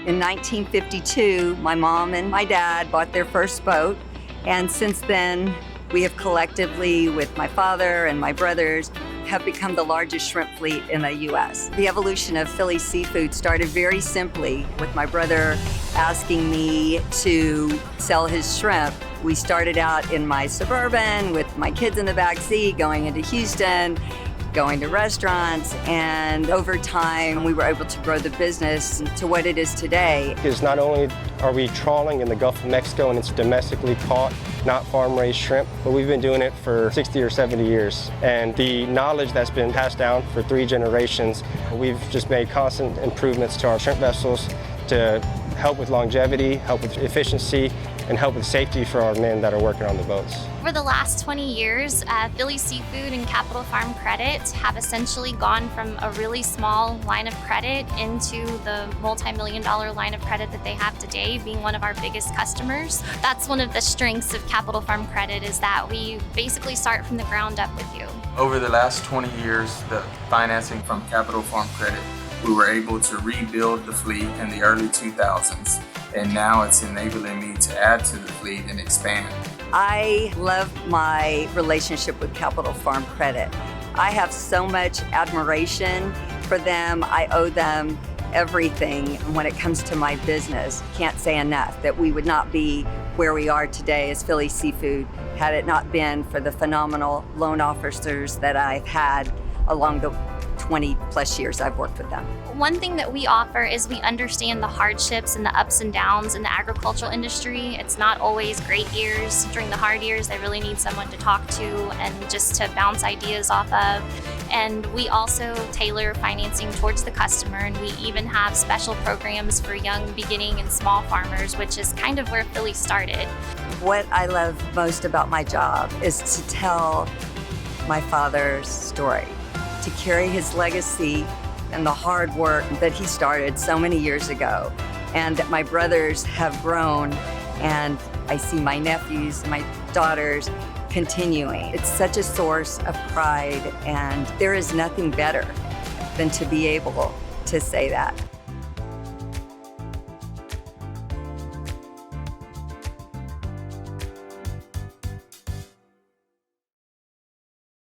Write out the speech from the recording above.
In 1952, my mom and my dad bought their first boat, and since then, we have collectively, with my father and my brothers, have become the largest shrimp fleet in the U.S. The evolution of Philly Seafood started very simply with my brother asking me to sell his shrimp. We started out in my Suburban with my kids in the back seat, going into Houston, going to restaurants, and over time we were able to grow the business to what it is today. Because not only are we trawling in the Gulf of Mexico and it's domestically caught, not farm-raised shrimp, but we've been doing it for 60 or 70 years. And the knowledge that's been passed down for 3 generations, we've just made constant improvements to our shrimp vessels to help with longevity, help with efficiency, and help with safety for our men that are working on the boats. For the last 20 years, Philly Seafood and Capital Farm Credit have essentially gone from a really small line of credit into the multi-million-dollar line of credit that they have today, being one of our biggest customers. That's one of the strengths of Capital Farm Credit, is that we basically start from the ground up with you. Over the last 20 years, the financing from Capital Farm Credit, we were able to rebuild the fleet in the early 2000s, and now it's enabling me to add to the fleet and expand. I love my relationship with Capital Farm Credit. I have so much admiration for them. I owe them everything when it comes to my business. Can't say enough that we would not be where we are today as Philly Seafood had it not been for the phenomenal loan officers that I've had along the 20 plus years I've worked with them. One thing that we offer is we understand the hardships and the ups and downs in the agricultural industry. It's not always great years. During the hard years, they really need someone to talk to and just to bounce ideas off of. And we also tailor financing towards the customer, and we even have special programs for young, beginning, and small farmers, which is kind of where Philly started. What I love most about my job is to tell my father's story, to carry his legacy and the hard work that he started so many years ago, and that my brothers have grown, and I see my nephews and my daughters continuing. It's such a source of pride, and there is nothing better than to be able to say that.